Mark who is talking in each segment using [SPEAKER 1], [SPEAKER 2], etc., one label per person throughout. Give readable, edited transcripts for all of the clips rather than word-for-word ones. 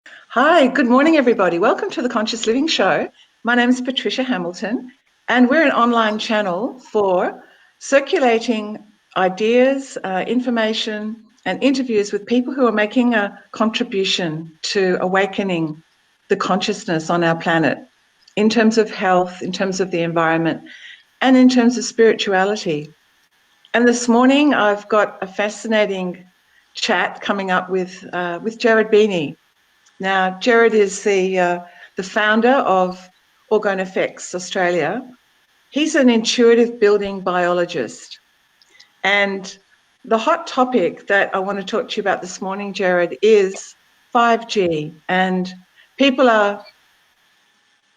[SPEAKER 1] Hi, good morning, everybody. Welcome to the Conscious Living Show. My name is Patricia Hamilton, and we're an online channel for circulating ideas, information, and interviews with people who are making a contribution to awakening the consciousness on our planet in terms of health, in terms of the environment, and in terms of spirituality. And this morning, I've got a fascinating chat coming up with Gerard Bini. Now, Gerard is the founder of Organofex Australia. He's an intuitive building biologist. And the hot topic that I want to talk to you about this morning, Gerard, is 5G. And people are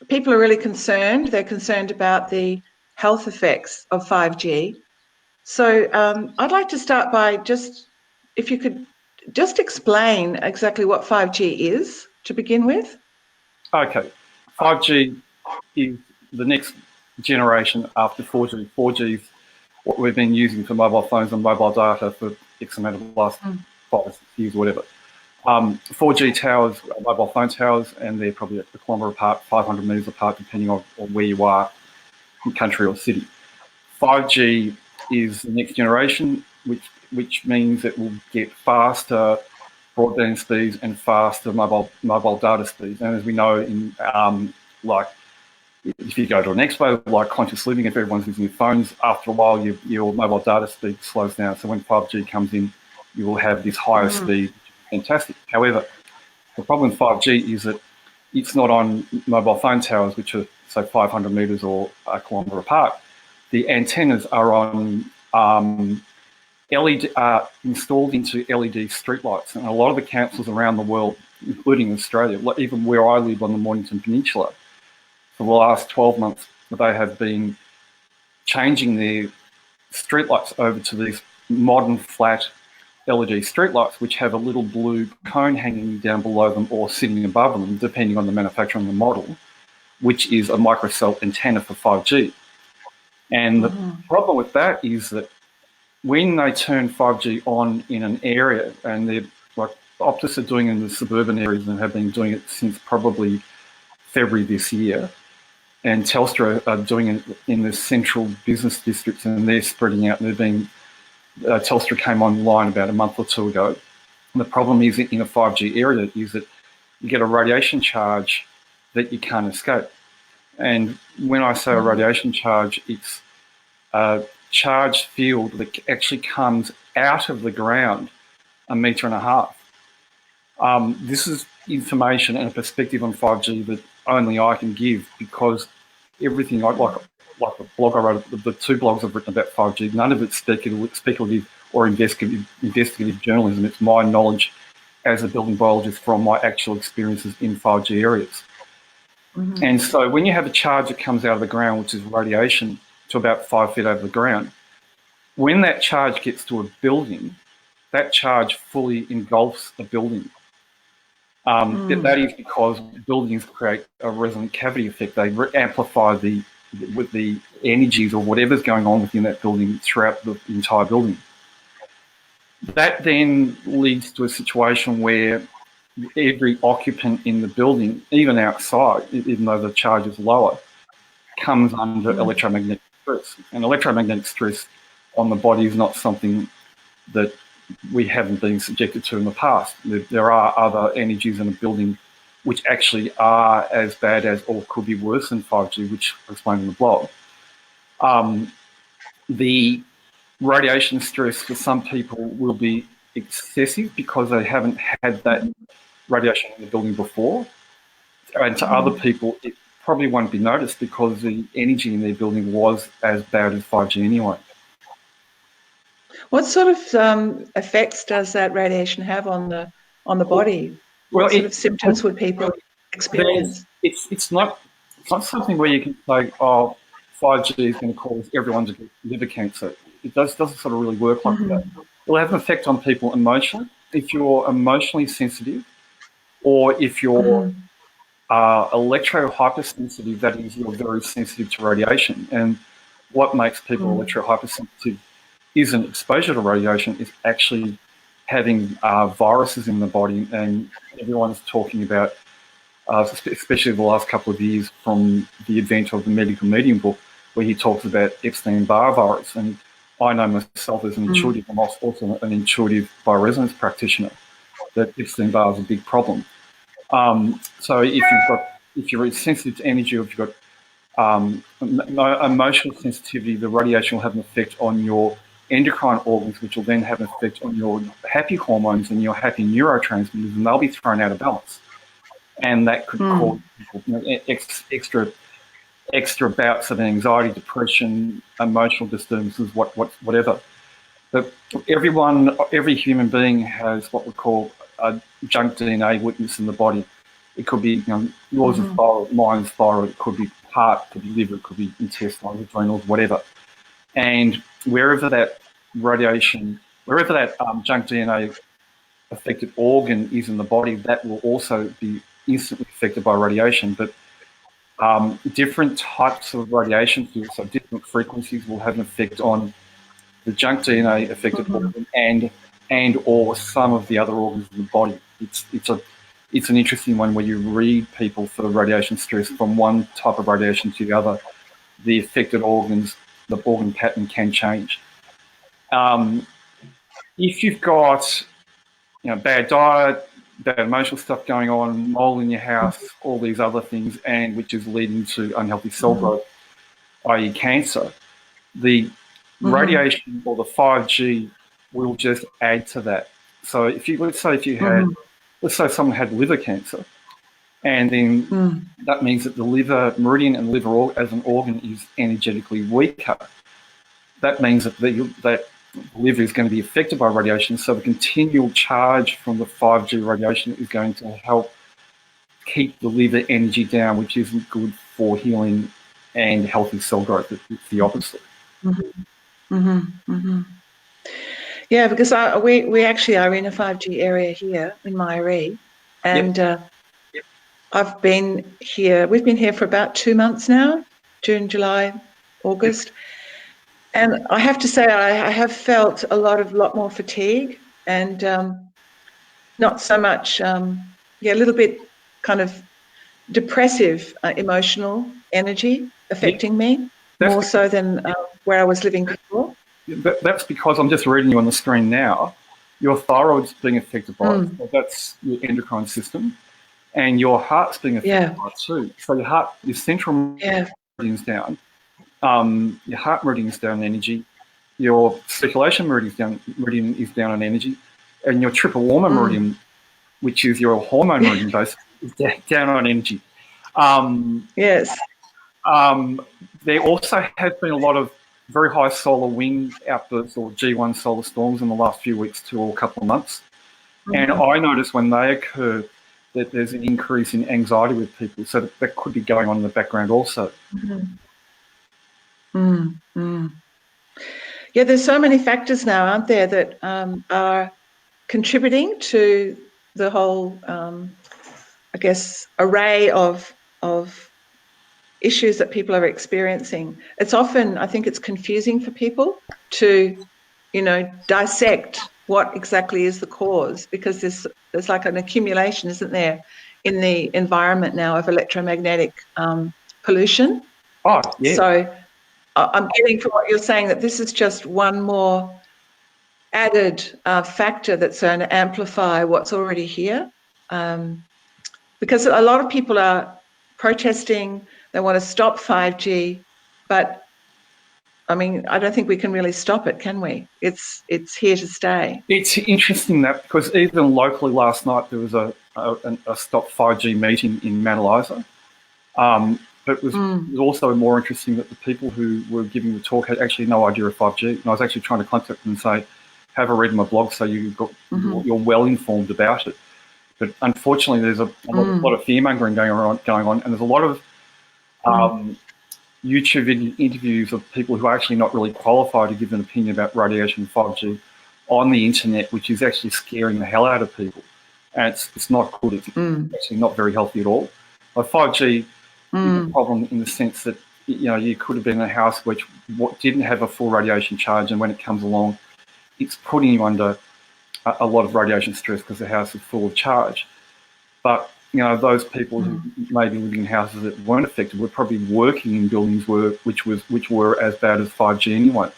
[SPEAKER 1] really concerned. They're concerned about the health effects of 5G. So I'd like to start by if you could just explain exactly what 5G is to begin with.
[SPEAKER 2] Okay, 5G is the next generation after 4G. 4G is what we've been using for mobile phones and mobile data for X amount of the last 5 or 6 years or whatever. 4G towers are mobile phone towers, and they're probably a kilometre apart, 500 metres apart, depending on where you are in country or city. 5G is the next generation, which means it will get faster broadband speeds and faster mobile data speeds. And as we know, in like if you go to an expo like Conscious Living, if everyone's using your phones, after a while your mobile data speed slows down. So when 5G comes in, you will have this higher speed, which is fantastic. However, the problem with 5G is that it's not on mobile phone towers, which are say 500 metres or a kilometre apart. The antennas are on LED installed into LED streetlights, and a lot of the councils around the world, including Australia, even where I live on the Mornington Peninsula, for the last 12 months, they have been changing their streetlights over to these modern flat LED streetlights, which have a little blue cone hanging down below them or sitting above them, depending on the manufacturer and the model, which is a microcell antenna for 5G. And the problem with that is that when they turn 5G on in an area, and they're like Optus are doing it in the suburban areas and have been doing it since probably February this year, and Telstra are doing it in the central business districts, and they're spreading out. Telstra came online about a month or two ago. And the problem is in a 5G area is that you get a radiation charge that you can't escape. And when I say a radiation charge, it's a charged field that actually comes out of the ground 1.5 meters. This is information and a perspective on 5G that only I can give, because everything like the blog I wrote, the 2 blogs I've written about 5G, none of it's speculative or investigative journalism. It's my knowledge as a building biologist from my actual experiences in 5G areas. And so when you have a charge that comes out of the ground, which is radiation, to about 5 feet over the ground, when that charge gets to a building, that charge fully engulfs a building. That is because buildings create a resonant cavity effect. They amplify with the energies or whatever's going on within that building throughout the entire building. That then leads to a situation where every occupant in the building, even outside, even though the charge is lower, comes under electromagnetic stress. And electromagnetic stress on the body is not something that we haven't been subjected to in the past. There are other energies in a building which actually are as bad as, or could be worse than 5G, which I explained in the blog. The radiation stress for some people will be excessive because they haven't had that radiation in the building before. And to other people, it probably won't be noticed because the energy in their building was as bad as 5G anyway.
[SPEAKER 1] What sort of effects does that radiation have on the body? What sort of symptoms would people experience?
[SPEAKER 2] It's not something where you can say, oh, 5G is going to cause everyone to get liver cancer. It doesn't sort of really work like that. It will have an effect on people emotionally. If you're emotionally sensitive, or if you're electro-hypersensitive, that is, you're very sensitive to radiation. And what makes people electro-hypersensitive isn't exposure to radiation, it's actually having viruses in the body, and everyone's talking about, especially the last couple of years from the advent of the Medical Medium book, where he talks about Epstein-Barr virus. And I know myself as an intuitive, I'm also an intuitive bioresonance practitioner, that Epstein-Barr is a big problem. So if you're sensitive to energy, or if you've got emotional sensitivity, the radiation will have an effect on your endocrine organs, which will then have an effect on your happy hormones and your happy neurotransmitters, and they'll be thrown out of balance. And that could cause people, extra bouts of anxiety, depression, emotional disturbances, whatever. But every human being has what we call a junk DNA witness in the body. It could be yours is thyroid, mine's thyroid, it could be heart, it could be liver, it could be intestines, adrenals, whatever. And wherever that radiation, wherever that junk DNA affected organ is in the body, that will also be instantly affected by radiation. But different types of radiation fields, so different frequencies, will have an effect on the junk DNA affected organ and or some of the other organs in the body. It's an interesting one where you read people for radiation stress from one type of radiation to the other. The affected organs, the organ pattern can change. If you've got bad diet, bad emotional stuff going on, mold in your house, all these other things, and which is leading to unhealthy cell growth, i.e. cancer, the radiation or the 5G will just add to that. So let's say someone had liver cancer, and then that means that the liver meridian and liver as an organ is energetically weaker. That means that that liver is going to be affected by radiation, so the continual charge from the 5G radiation is going to help keep the liver energy down, which isn't good for healing and healthy cell growth. It's the opposite.
[SPEAKER 1] Yeah, because we actually are in a 5G area here in Myrie, and I've been here. We've been here for about 2 months now, June, July, August. And I have to say, I have felt a lot more fatigue, and not so much, a little bit kind of depressive emotional energy affecting me, more so than where I was living before.
[SPEAKER 2] That's because I'm just reading you on the screen now. Your thyroid's being affected by it. So that's your endocrine system, and your heart's being affected by it too. So your central meridian's down. Your heart meridian is down in energy, your circulation meridian is down in energy, and your triple warmer meridian, which is your hormone meridian base, is down on energy. There also has been a lot of very high solar wind outbursts or G1 solar storms in the last few weeks to a couple of months. And I notice when they occur that there's an increase in anxiety with people, so that could be going on in the background also.
[SPEAKER 1] Yeah, there's so many factors now, aren't there, that are contributing to the whole, I guess, array of issues that people are experiencing. It's often, I think it's confusing for people to, dissect what exactly is the cause, because there's like an accumulation, isn't there, in the environment now of electromagnetic pollution.
[SPEAKER 2] Oh, yeah.
[SPEAKER 1] So I'm getting from what you're saying that this is just one more added factor that's going to amplify what's already here. Because a lot of people are protesting, they want to stop 5G, but I mean, I don't think we can really stop it, can we? It's here to stay.
[SPEAKER 2] It's interesting that, because even locally last night there was a Stop 5G meeting in Mount Eliza. But it was also more interesting that the people who were giving the talk had actually no idea of 5G. And I was actually trying to contact them and say, have a read my blog so you're well informed about it. But unfortunately, there's a lot of fear-mongering going on, and there's a lot of YouTube interviews of people who are actually not really qualified to give an opinion about radiation 5G on the internet, which is actually scaring the hell out of people. And it's not good. It's actually not very healthy at all. Like 5G is a problem in the sense that you could have been in a house which didn't have a full radiation charge, and when it comes along, it's putting you under a lot of radiation stress because the house is full of charge. But those people who may be living in houses that weren't affected were probably working in buildings which were as bad as 5G anyway.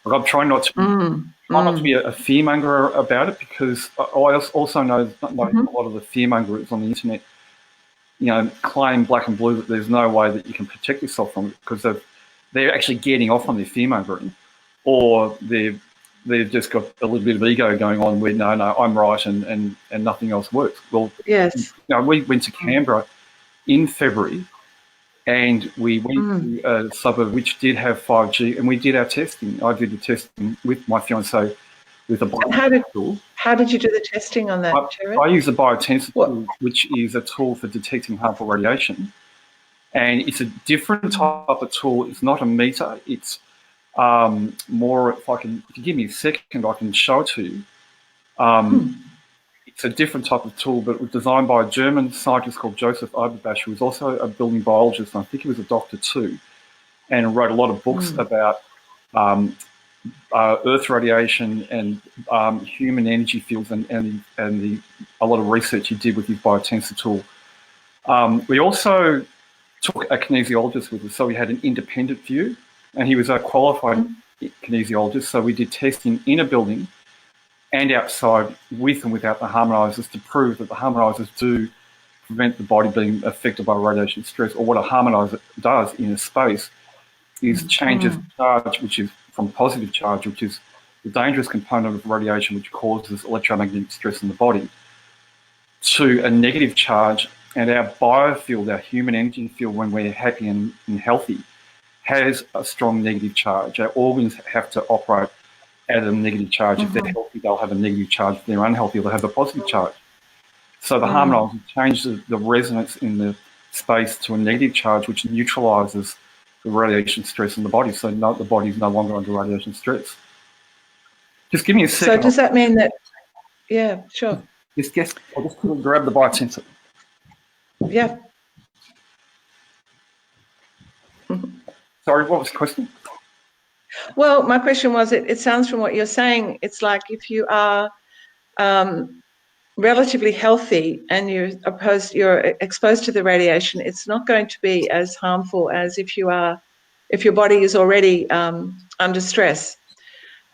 [SPEAKER 2] Like, I'm trying not to be a fearmonger about it, because I also know a lot of the fearmongers on the internet, claim black and blue that there's no way that you can protect yourself from it, because they're actually getting off on their fearmongering, or they've just got a little bit of ego going on where, no, I'm right and nothing else works. Well,
[SPEAKER 1] yes.
[SPEAKER 2] We went to Canberra in February, and we went to a suburb which did have 5G, and we did our testing. I did the testing with my fiancée with a biotensor tool. How
[SPEAKER 1] did you do the testing on that, Gerard?
[SPEAKER 2] I use a biotensor tool, which is a tool for detecting harmful radiation. And it's a different type of tool. It's not a meter. It's more, if you give me a second, I can show it to you. It's a different type of tool, but it was designed by a German scientist called Joseph Oberbash, who was also a building biologist, and I think he was a doctor too, and wrote a lot of books about Earth radiation and human energy fields, and a lot of research he did with his biotensor tool. We also took a kinesiologist with us, so we had an independent view, and he was a qualified kinesiologist, so we did testing in a building and outside with and without the harmonisers to prove that the harmonisers do prevent the body being affected by radiation stress. Or what a harmoniser does in a space is changes charge, which is from positive charge, which is the dangerous component of radiation which causes electromagnetic stress in the body, to a negative charge. And our biofield, our human energy field, when we're happy and healthy, has a strong negative charge. Our organs have to operate at a negative charge. If they're healthy, they'll have a negative charge. If they're unhealthy, they'll have a positive charge. So the harmonizer changes the resonance in the space to a negative charge, which neutralises the radiation stress in the body. So the body is no longer under radiation stress. Just give me a second.
[SPEAKER 1] So does that mean that? Yeah, sure.
[SPEAKER 2] I'll just grab the biotensor.
[SPEAKER 1] Yeah.
[SPEAKER 2] Sorry, what was the question?
[SPEAKER 1] Well, my question was, it sounds from what you're saying, it's like if you are relatively healthy and you're exposed to the radiation, it's not going to be as harmful as if your body is already under stress,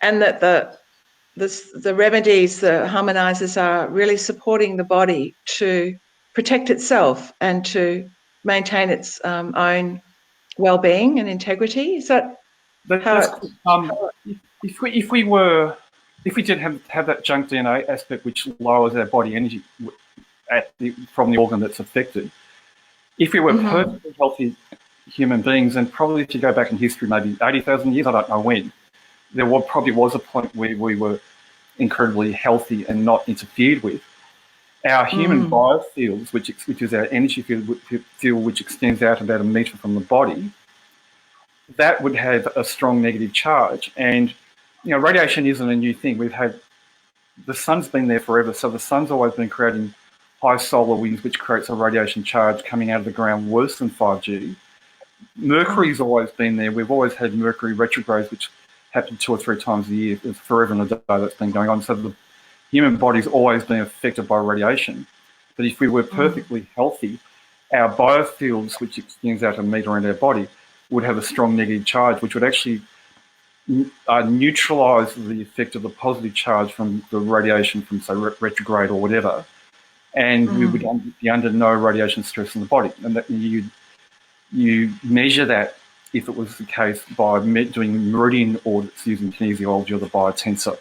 [SPEAKER 1] and that the remedies, the harmonizers, are really supporting the body to protect itself and to maintain its own well-being and integrity. Is that
[SPEAKER 2] if we did have that junk DNA aspect which lowers our body energy from the organ that's affected, if we were perfectly healthy human beings, and probably if you go back in history, maybe 80,000 years, I don't know when, there probably was a point where we were incredibly healthy and not interfered with. Our human biofields, which is our energy field, which extends out about a metre from the body, that would have a strong negative charge. And, radiation isn't a new thing. The sun's been there forever, so the sun's always been creating high solar winds, which creates a radiation charge coming out of the ground worse than 5G. Mercury's always been there. We've always had Mercury retrogrades, which happen 2 or 3 times a year. It's forever and a day that's been going on. So the human body's always been affected by radiation. But if we were perfectly healthy, our biofields, which extends out a metre around our body, would have a strong negative charge, which would actually neutralise the effect of the positive charge from the radiation from, say, retrograde or whatever, and we would be under no radiation stress in the body. And that you measure that, if it was the case, by doing meridian audits using kinesiology or the biotensor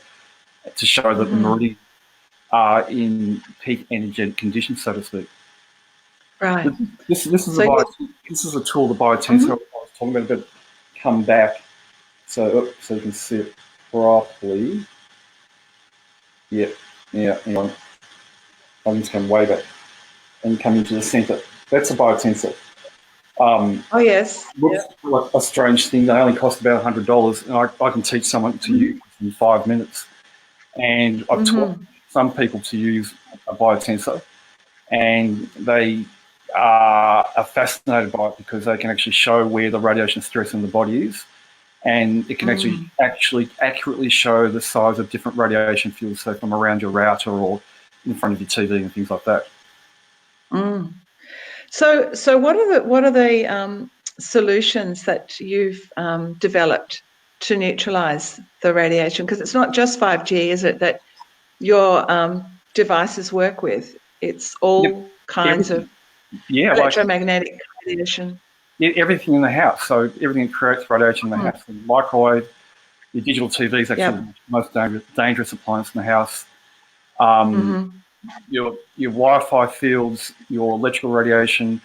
[SPEAKER 2] to show that the meridians are in peak energetic conditions, so to speak.
[SPEAKER 1] Right.
[SPEAKER 2] This is a tool, the biotensor I was talking about. But come back so you can see it properly. Yeah. Hang on. I'm just going way back and come into the centre. That's a biotensor.
[SPEAKER 1] Oh yes.
[SPEAKER 2] Looks like a strange thing. They only cost about $100, and I can teach someone to use in 5 minutes. And I've taught some people to use a biotensor, and they are fascinated by it because they can actually show where the radiation stress in the body is, and it can actually accurately show the size of different radiation fields, so from around your router or in front of your TV and things like that.
[SPEAKER 1] So what are the solutions that you've developed to neutralize the radiation? Because it's not just 5G, is it, that your devices work with? It's all kinds of electromagnetic radiation.
[SPEAKER 2] Everything in the house. So everything that creates radiation in the house. The microwave, your digital TV is actually the most dangerous appliance in the house. Your Wi-Fi fields, your electrical radiation,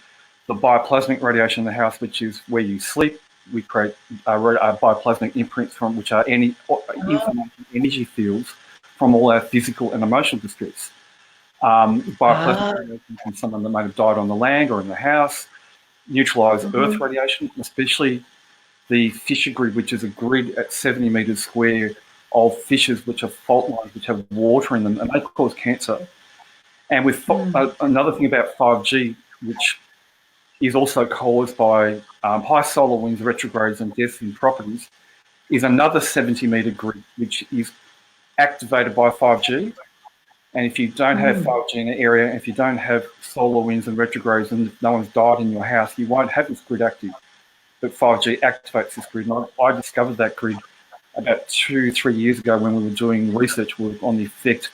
[SPEAKER 2] the bioplasmic radiation in the house, which is where you sleep. We create bioplasmic imprints from which are any information energy fields from all our physical and emotional distress. Bioplasmic radiation from someone that might have died on the land or in the house. Neutralize Earth radiation, especially the fissure grid, which is a grid at 70 metres square of fissures which are fault lines which have water in them, and they cause cancer. And with another thing about 5G, which is also caused by high solar winds, retrogrades and deaths in properties, is another 70-metre grid which is activated by 5G. And if you don't have 5G in an area, if you don't have solar winds and retrogrades and no one's died in your house, you won't have this grid active. But 5G activates this grid. And I discovered that grid about 2-3 years ago when we were doing research work on the effect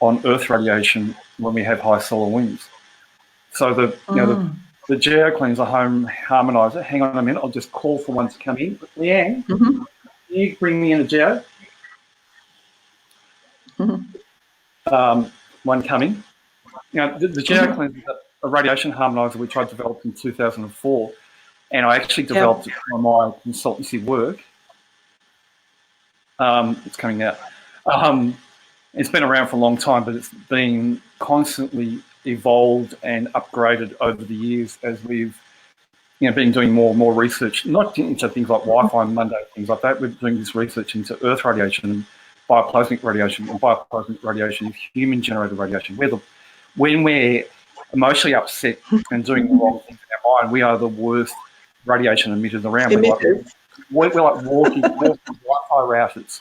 [SPEAKER 2] on Earth radiation when we have high solar winds. So the GeoCleanse, a home harmonizer. Hang on a minute, I'll just call for one to come in. Leanne, can you bring me in a Geo? One coming. The GeoCleanse is a radiation harmonizer which I developed in 2004, and I actually developed it for my consultancy work. It's coming out. It's been around for a long time, but it's been constantly evolved and upgraded over the years as we've been doing more and more research, not into things like Wi-Fi and Monday, things like that. We're doing this research into Earth radiation and bioplasmic radiation. And bioplasmic radiation is human-generated radiation. When we're emotionally upset and doing the wrong things in our mind, we are the worst radiation emitters around. We're like walking Wi-Fi routers.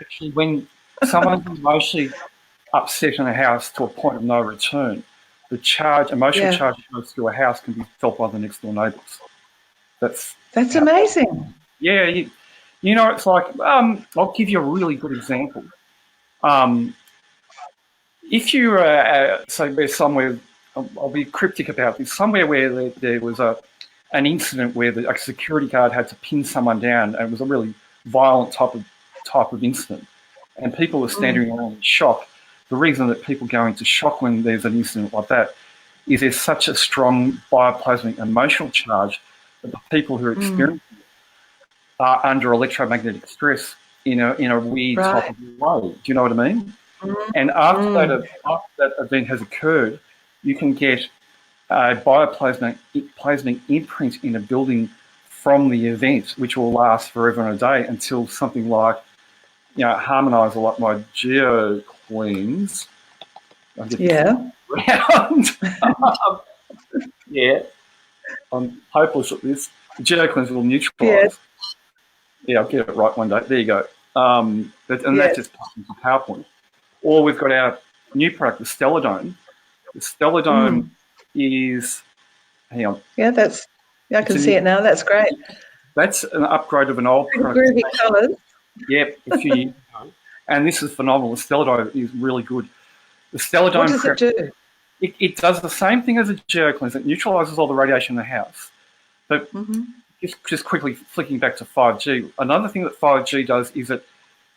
[SPEAKER 2] Actually, when someone's emotionally upset in a house to a point of no return, the emotional charge that goes through a house can be felt by the next door neighbours. That's
[SPEAKER 1] amazing.
[SPEAKER 2] Yeah, it's like, I'll give you a really good example. If you say we're somewhere, I'll be cryptic about this, somewhere where there was an incident where a security guard had to pin someone down, and it was a really violent type of incident, and people were standing around in shock. The reason that people go into shock when there's an incident like that is there's such a strong bioplasmic emotional charge that the people who are experiencing it are under electromagnetic stress in a weird type of way. Do you know what I mean? And after that event has occurred, you can get a bioplasmic imprint in a building from the event, which will last forever and a day until something like, harmonizer like my GeoCleanse. I'm hopeless at this. The GeoCleanse will neutralize. Yeah, I'll get it right one day. There you go. That just comes into PowerPoint. Or we've got our new product, the Stellar Dome. The Stellar Dome is, hang on.
[SPEAKER 1] Yeah, I can see it now. That's great.
[SPEAKER 2] That's an upgrade of an old product.
[SPEAKER 1] Groovy colours.
[SPEAKER 2] Yep, a few years ago. And this is phenomenal. The Stellar Dome is really good. The Stellar Dome.
[SPEAKER 1] What does it do?
[SPEAKER 2] It does the same thing as a GeoCleanse. It neutralises all the radiation in the house. But just quickly flicking back to 5G, another thing that 5G does is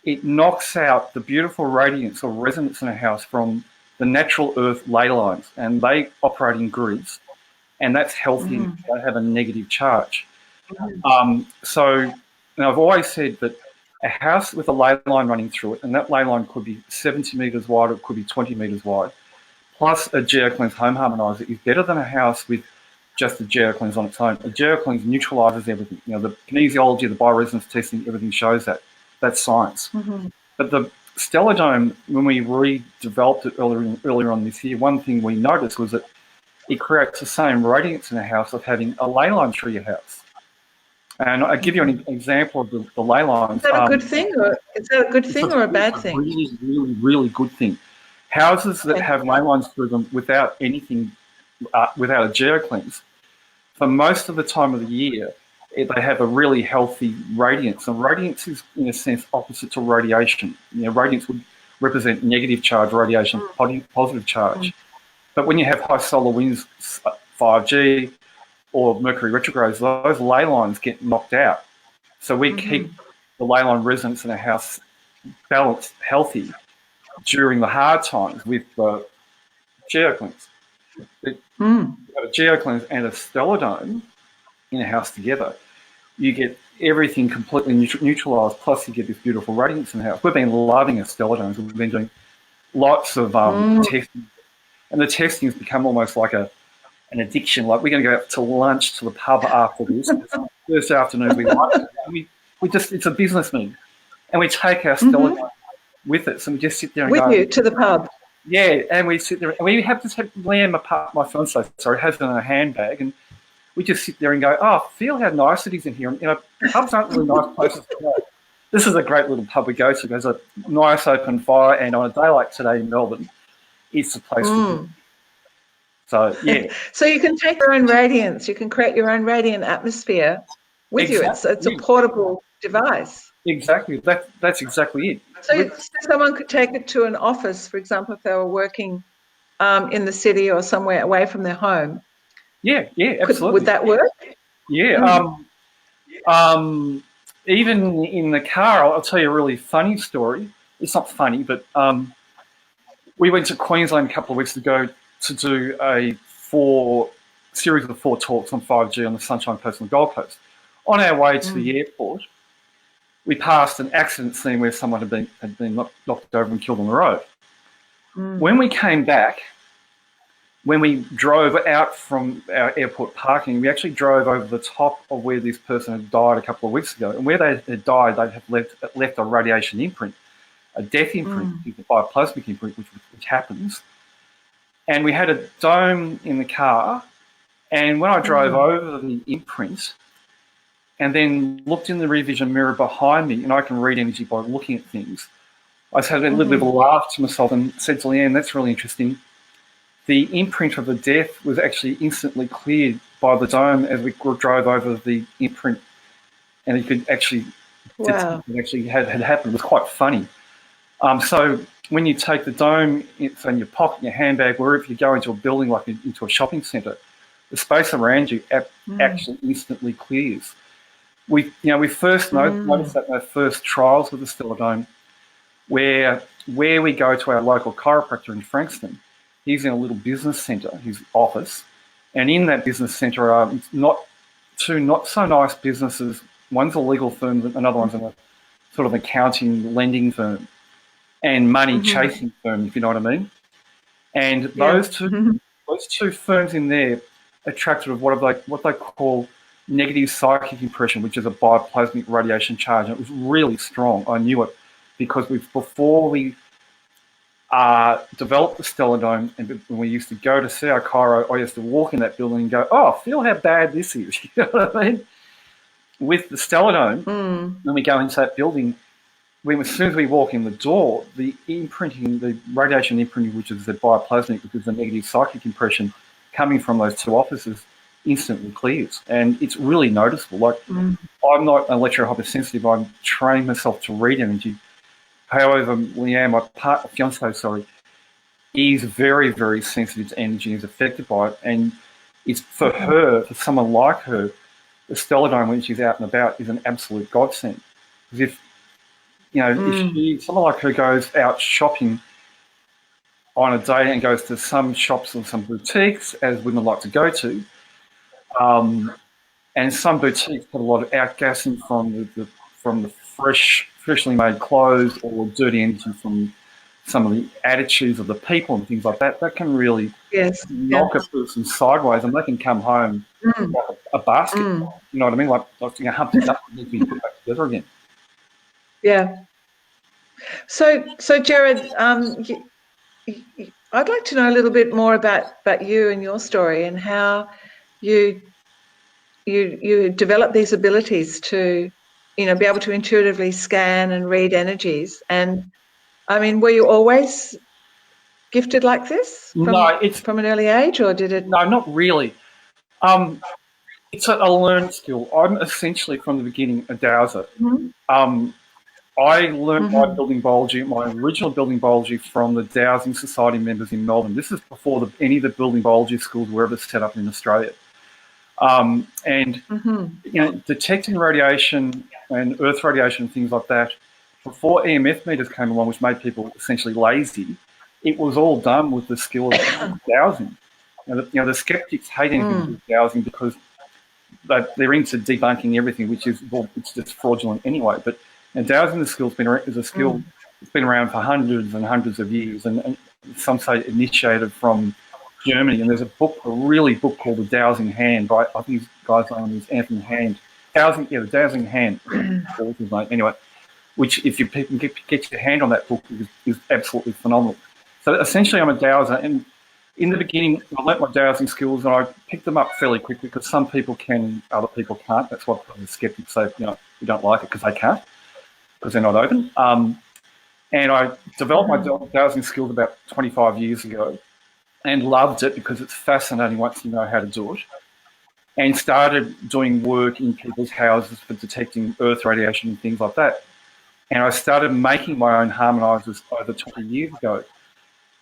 [SPEAKER 2] it knocks out the beautiful radiance or resonance in a house from the natural Earth ley lines, and they operate in grids, and that's healthy. They have a negative charge. So I've always said that a house with a ley line running through it, and that ley line could be 70 metres wide or it could be 20 metres wide, plus a GeoCleanse home harmonizer is better than a house with just a GeoCleanse on its own. A GeoCleanse neutralises everything. The kinesiology, the bioresonance testing, everything shows that. That's science. But the Stellar Dome, when we redeveloped it earlier on this year, one thing we noticed was that it creates the same radiance in a house of having a ley line through your house. And I'll give you an example of the ley lines.
[SPEAKER 1] Is that a good thing, or is that a good thing or a bad thing?
[SPEAKER 2] Really, really, really good thing. Houses that have ley lines through them without anything, without a geocleanse, for most of the time of the year, they have a really healthy radiance. And radiance is, in a sense, opposite to radiation. Radiance would represent negative charge, radiation positive charge. But when you have high solar winds, 5G, or Mercury retrogrades, those ley lines get knocked out. So we keep the ley line residents in a house balanced, healthy during the hard times with the geocleanse. You have a geocleanse and a stellar dome in a house together. You get everything completely neutralised, plus you get this beautiful radiance in the house. We've been loving our stellar domes. We've been doing lots of testing, and the testing has become almost like an addiction. Like, we're going to go out to lunch to the pub after this. First afternoon we like it. We just, it's a business meeting, and we take our stellar dome with us, and we just sit there and
[SPEAKER 1] with
[SPEAKER 2] go
[SPEAKER 1] you to the pub.
[SPEAKER 2] Yeah, and we sit there, and we have to have Liam, my fiance, has it in a handbag, and we just sit there and go, oh, feel how nice it is in here. And, pubs aren't really nice places to go. This is a great little pub we go to. There's a nice open fire, and on a day like today in Melbourne, it's the place to be. So, yeah.
[SPEAKER 1] So you can take your own radiance. You can create your own radiant atmosphere with you. It's a portable device.
[SPEAKER 2] Exactly. That's exactly it.
[SPEAKER 1] So someone could take it to an office, for example, if they were working in the city or somewhere away from their home.
[SPEAKER 2] Yeah, absolutely.
[SPEAKER 1] Would that work?
[SPEAKER 2] Yeah. Even in the car, I'll tell you a really funny story. It's not funny, but we went to Queensland a couple of weeks ago to do a series of 4 talks on 5G on the Sunshine Coast and the Gold Coast. On our way to the airport, we passed an accident scene where someone had been knocked over and killed on the road. When we came back, when we drove out from our airport parking, we actually drove over the top of where this person had died a couple of weeks ago. And where they had died, they had left a radiation imprint, a death imprint, a bioplasmic imprint, which happens. And we had a dome in the car. And when I drove over the imprint and then looked in the rear vision mirror behind me, and I can read energy by looking at things, I just had a little bit of a laugh to myself and said to Leanne, that's really interesting. The imprint of the death was actually instantly cleared by the dome as we drove over the imprint, and you could actually detect it actually had happened. It was quite funny. So when you take the dome, it's in your pocket, your handbag, wherever you go into a building, like into a shopping centre, the space around you actually instantly clears. We first noticed that in our first trials with the stellar dome, where we go to our local chiropractor in Frankston. He's in a little business centre, his office, and in that business centre are two not so nice businesses. One's a legal firm, another one's a sort of accounting lending firm and money chasing firm, if you know what I mean. And those two firms in there attracted of what they call negative psychic impression, which is a bioplasmic radiation charge. And it was really strong. I knew it because before we developed the stellar dome, and when we used to go to see our chiro, I used to walk in that building and go, oh, feel how bad this is. You know what I mean? With the stellar dome, when we go into that building, as soon as we walk in the door, the imprinting, the radiation imprinting, which is the bioplasmic, which is the negative psychic impression coming from those two offices, instantly clears. And it's really noticeable. Like, I'm not an electro-hypersensitive. I'm training myself to read energy. However, Leanne, my fiance, is very, very sensitive to energy and is affected by it. And it's for her, for someone like her, the stellar dome when she's out and about is an absolute godsend. Because if someone like her goes out shopping on a day and goes to some shops or some boutiques, as women like to go to, and some boutiques have a lot of outgassing from the freshly made clothes or dirty energy from some of the attitudes of the people and things like that, that can really knock a person sideways, and they can come home like a basket. You know what I mean? Like Humpty Duck needs to be put back together again.
[SPEAKER 1] Yeah. So Gerard, I'd like to know a little bit more about you and your story and how you you develop these abilities to, be able to intuitively scan and read energies. And I mean, were you always gifted like this from an early age, or did it?
[SPEAKER 2] No, not really. It's a learned skill. I'm essentially from the beginning a dowser. I learned my building biology, my original building biology, from the Dowsing Society members in Melbourne. This is before any of the building biology schools were ever set up in Australia. Detecting radiation and earth radiation and things like that, before EMF meters came along, which made people essentially lazy, it was all done with the skill of dowsing. The skeptics hate anything with dowsing because they're into debunking everything, which is, it's just fraudulent anyway. But dowsing is a skill that's been around for hundreds and hundreds of years, and some say initiated from Germany. And there's a really book called The Dowsing Hand by, I think his guy's name is Anthony Hand. The Dowsing Hand. Anyway, which if you can get your hand on that book is absolutely phenomenal. So essentially, I'm a dowser, and in the beginning, I learnt my dowsing skills, and I picked them up fairly quickly because some people can, other people can't. That's why the skeptics say, you don't like it because they can't, because they're not open. And I developed my dowsing skills about 25 years ago and loved it because it's fascinating once you know how to do it, and started doing work in people's houses for detecting earth radiation and things like that. And I started making my own harmonizers over 20 years ago.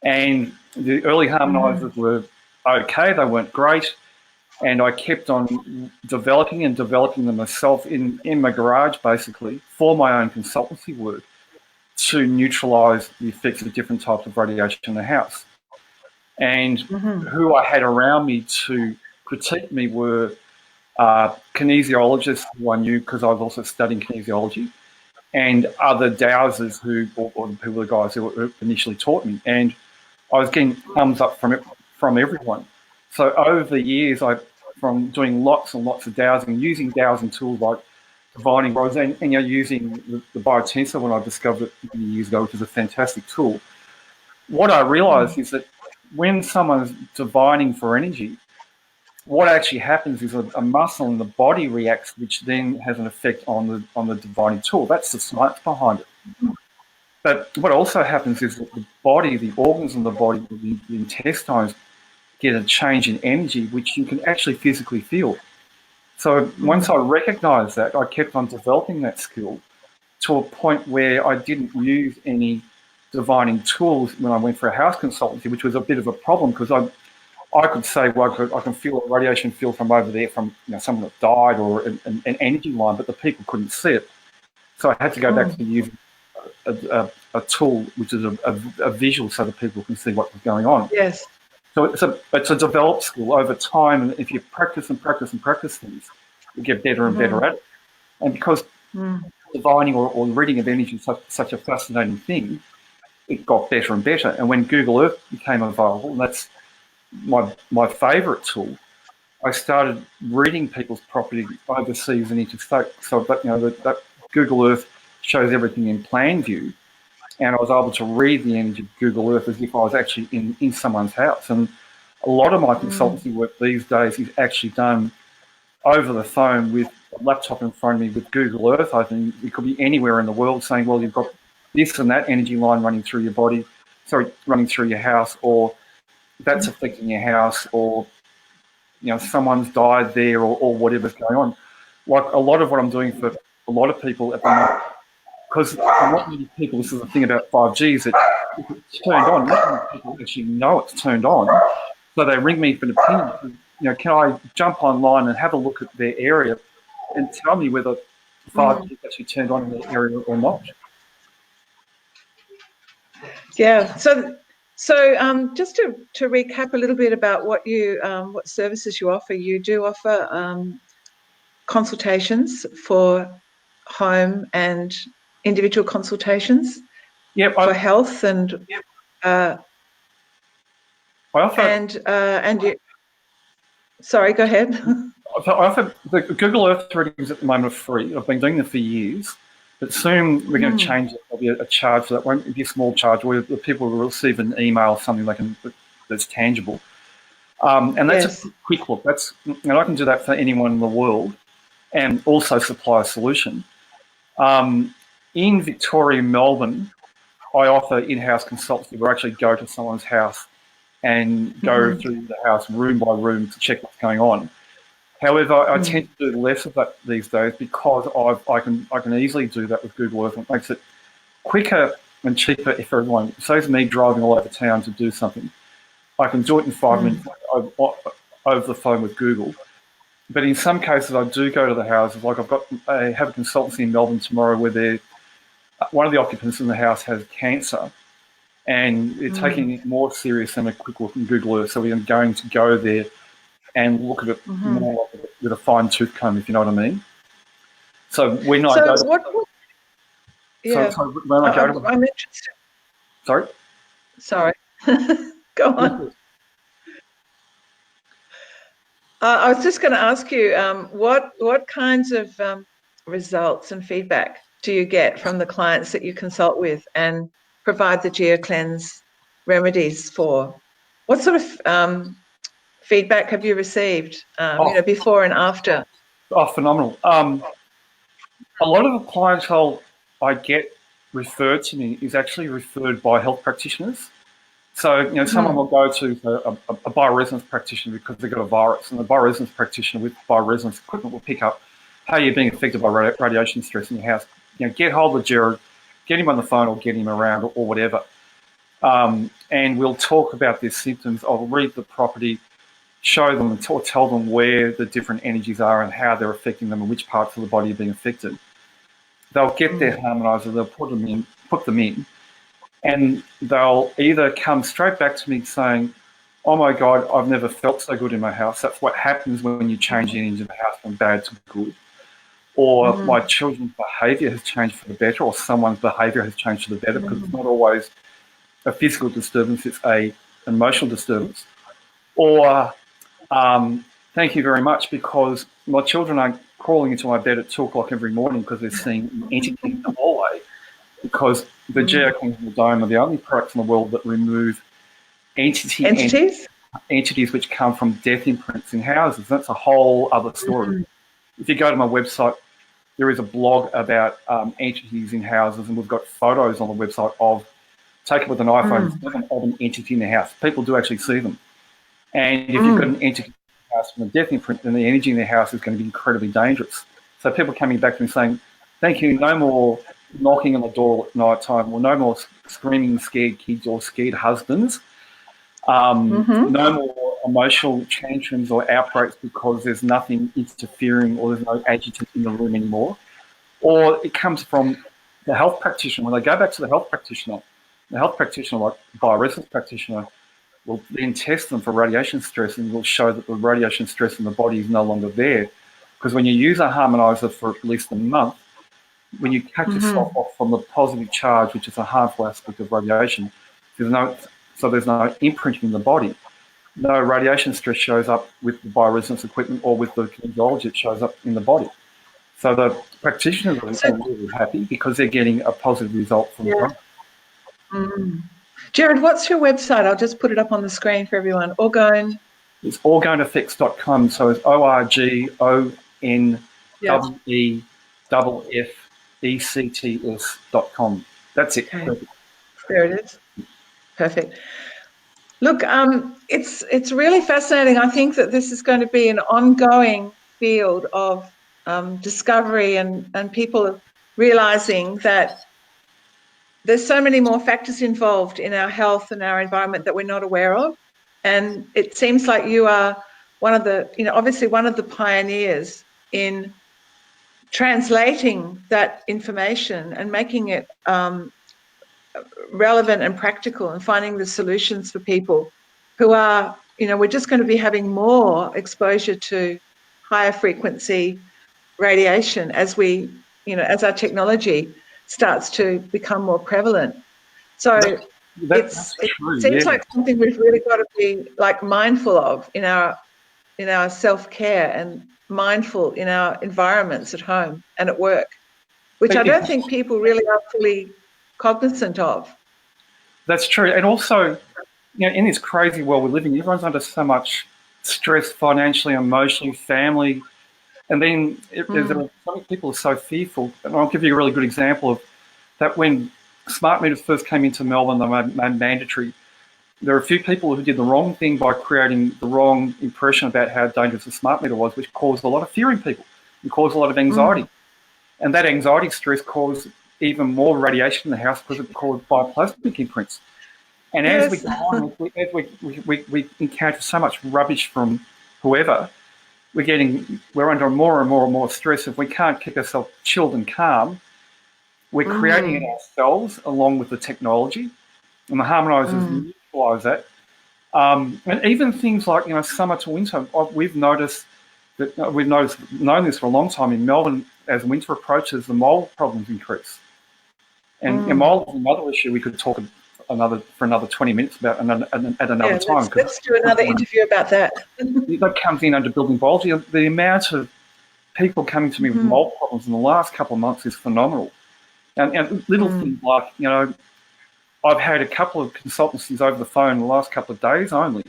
[SPEAKER 2] And the early harmonizers were okay, they weren't great. And I kept on developing them myself in my garage, basically, for my own consultancy work to neutralize the effects of different types of radiation in the house. And who I had around me to critique me were kinesiologists who I knew because I was also studying kinesiology, and other dowsers who were the guys who initially taught me. And I was getting thumbs up from everyone. So over the years, from doing lots and lots of dowsing, using dowsing tools like divining rods, and using the biotensor when I discovered it many years ago, which is a fantastic tool. What I realised is that when someone's divining for energy, what actually happens is a muscle in the body reacts, which then has an effect on the divining tool. That's the science behind it. But what also happens is that the body, the organs in the body, the intestines, get a change in energy, which you can actually physically feel. So once I recognised that, I kept on developing that skill to a point where I didn't use any divining tools when I went for a house consultancy, which was a bit of a problem because I could say, well, I can feel a radiation field from over there from someone that died or an energy line, but the people couldn't see it. So I had to go back to using a tool which is a visual so that people can see what was going on.
[SPEAKER 1] Yes.
[SPEAKER 2] So it's a developed skill over time, and if you practice things, you get better and better at it. And because divining or reading of energy is such a fascinating thing, it got better and better. And when Google Earth became available, and that's my favourite tool, I started reading people's property overseas and interstate. So that Google Earth shows everything in plan view, and I was able to read the energy of Google Earth as if I was actually in someone's house. And a lot of my consultancy work these days is actually done over the phone with a laptop in front of me with Google Earth. I think it could be anywhere in the world, saying, well, you've got this and that energy line running through your body, running through your house, or that's affecting your house, or someone's died there, or whatever's going on. Like a lot of what I'm doing for a lot of people at the moment, because not many people, this is the thing about 5G, is that if it's turned on, not many people actually know it's turned on, so they ring me for an opinion. Can I jump online and have a look at their area and tell me whether 5G is actually turned on in their area or not?
[SPEAKER 1] Yeah. So just to recap a little bit about what services you offer. You do offer consultations for home and individual consultations.
[SPEAKER 2] Yep.
[SPEAKER 1] For health and.
[SPEAKER 2] I offer.
[SPEAKER 1] Sorry, go ahead.
[SPEAKER 2] I offer the Google Earth readings at the moment are free. I've been doing them for years. But soon we're going to change it. There'll be a charge for that. Won't be a small charge where the people will receive an email, something that's tangible. And that's
[SPEAKER 1] Yes.
[SPEAKER 2] a quick look. And I can do that for anyone in the world and also supply a solution. In Victoria, Melbourne, I offer in-house consultancy where I actually go to someone's house and go through the house room by room to check what's going on. However, I tend to do less of that these days because I can easily do that with Google Earth. It makes it quicker and cheaper for everyone. It saves me driving all over town to do something. I can do it in 5 minutes over the phone with Google. But in some cases, I do go to the houses. Like I have a consultancy in Melbourne tomorrow where one of the occupants in the house has cancer, and they're taking it more serious than a quick look in Google Earth. So we are going to go there and look at it more like with a fine tooth comb, if you know what I mean. So when I go to...
[SPEAKER 1] Yeah.
[SPEAKER 2] So when I go to...
[SPEAKER 1] I'm interested.
[SPEAKER 2] Sorry?
[SPEAKER 1] Go on. I was just going to ask you, what kinds of results and feedback do you get from the clients that you consult with and provide the GeoCleanse remedies for? What sort of feedback have you received, before and after?
[SPEAKER 2] Oh, phenomenal. A lot of the clientele I get referred to me is actually referred by health practitioners. So, someone will go to a bioresonance practitioner because they've got a virus, and the bioresonance practitioner with bioresonance equipment will pick up how you're being affected by radiation stress in your house. Get hold of Gerard, get him on the phone or get him around or whatever. And we'll talk about their symptoms. I'll read the property, show them and tell them where the different energies are and how they're affecting them and which parts of the body are being affected. They'll get their harmonizer, they'll put them in, and they'll either come straight back to me saying, oh my God, I've never felt so good in my house. That's what happens when you change the energy of the house from bad to good. Or my children's behaviour has changed for the better, or someone's behaviour has changed for the better, because it's not always a physical disturbance, it's an emotional disturbance. Or thank you very much, because my children aren't crawling into my bed at 2 o'clock every morning because they're seeing an entity in the hallway, because the GeoCleanse and the Dome are the only products in the world that remove entities which come from death imprints in houses. That's a whole other story. If you go to my website, there is a blog about entities in houses, and we've got photos on the website of, take it with an iPhone, of an entity in the house. People do actually see them. And if you've got an entity in the house from a death imprint, then the energy in the house is going to be incredibly dangerous. So people coming back to me saying, thank you, no more knocking on the door at night time, or no more screaming scared kids or scared husbands, no more emotional tantrums or outbreaks because there's nothing interfering or there's no adjutant in the room anymore. Or it comes from the health practitioner. When they go back to the health practitioner, like bioresonance practitioner, will then test them for radiation stress and will show that the radiation stress in the body is no longer there. Because when you use a harmonizer for at least a month, when you cut yourself off from the positive charge, which is a harmful aspect of radiation, there's no imprinting in the body. No radiation stress shows up with the bioresonance equipment or with the kinesiology, it shows up in the body. So the practitioners are really happy because they're getting a positive result from the product.
[SPEAKER 1] Gerard, what's your website? I'll just put it up on the screen for everyone.
[SPEAKER 2] It's orgoneffects.com. So it's ORGONEFFECTS.com. That's it.
[SPEAKER 1] Okay. There it is. Perfect. Look, it's really fascinating. I think that this is going to be an ongoing field of discovery and people realizing that there's so many more factors involved in our health and our environment that we're not aware of. And it seems like you are one of the, obviously one of the pioneers in translating that information and making it relevant and practical, and finding the solutions for people who are, we're just going to be having more exposure to higher frequency radiation as we, as our technology starts to become more prevalent. So it seems like something we've really got to be mindful of in our self-care, and mindful in our environments at home and at work, which I don't think people really are fully cognizant of.
[SPEAKER 2] That's true. And also, in this crazy world we're living in, everyone's under so much stressed financially, emotionally, family. And then some people are so fearful. And I'll give you a really good example of that. When smart meters first came into Melbourne, they were made mandatory. There are a few people who did the wrong thing by creating the wrong impression about how dangerous a smart meter was, which caused a lot of fear in people and caused a lot of anxiety. And that anxiety stress caused even more radiation in the house because it caused bioplasmic imprints. And as we go on, we encounter so much rubbish from whoever, we're under more and more and more stress. If we can't keep ourselves chilled and calm, we're creating it ourselves along with the technology, and the harmonisers neutralise that. And even things like, summer to winter, we've known this for a long time in Melbourne. As winter approaches, the mould problems increase, and mould is another issue we could talk for another 20 minutes about at another time.
[SPEAKER 1] Let's do another interview about that.
[SPEAKER 2] That comes in under building biology. The amount of people coming to me with mold problems in the last couple of months is phenomenal. And little things like, I've had a couple of consultancies over the phone in the last couple of days only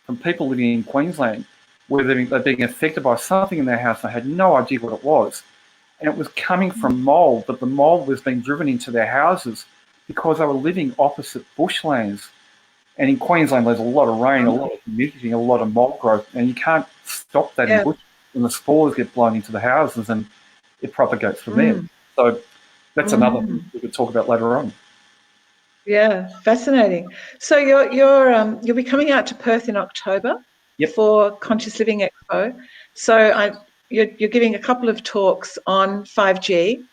[SPEAKER 2] from people living in Queensland where they're being affected by something in their house. They had no idea what it was. And it was coming from mold, but the mold was being driven into their houses because they were living opposite bushlands. And in Queensland, there's a lot of rain, a lot of humidity, a lot of mold growth, and you can't stop that in bush. And the spores get blown into the houses and it propagates from there. So that's another thing we could talk about later on.
[SPEAKER 1] Yeah, fascinating. So you'll be coming out to Perth in October for Conscious Living Expo. So you're giving a couple of talks on 5G,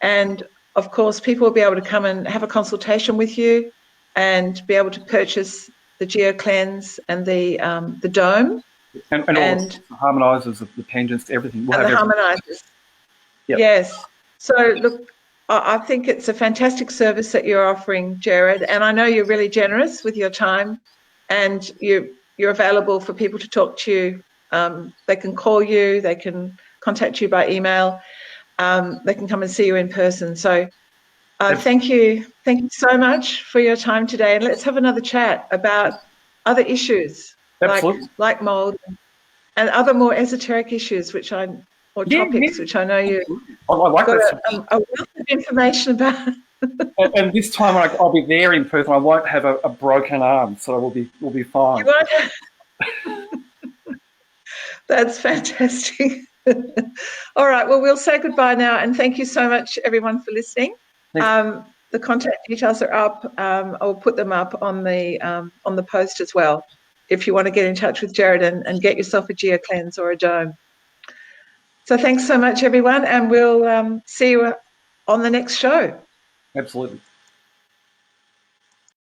[SPEAKER 1] and of course people will be able to come and have a consultation with you and be able to purchase the GeoCleanse and the dome.
[SPEAKER 2] And all the harmonisers, the pendants, everything.
[SPEAKER 1] We'll have the harmonisers. Yep. Yes. So look, I think it's a fantastic service that you're offering, Gerard, and I know you're really generous with your time, and you're available for people to talk to you. They can call you, they can contact you by email, they can come and see you in person. So thank you so much for your time today, and let's have another chat about other issues like mold and other more esoteric issues, which I know you
[SPEAKER 2] got
[SPEAKER 1] a wealth of information about.
[SPEAKER 2] and this time I'll be there in person. I won't have a broken arm, so we'll be fine.
[SPEAKER 1] You won't have... That's fantastic. All right, well, we'll say goodbye now, and thank you so much, everyone, for listening. The contact details are up. I'll put them up on the post as well, if you want to get in touch with Gerard and get yourself a GeoCleanse or a dome. So thanks so much, everyone, and we'll see you on the next show.
[SPEAKER 2] Absolutely.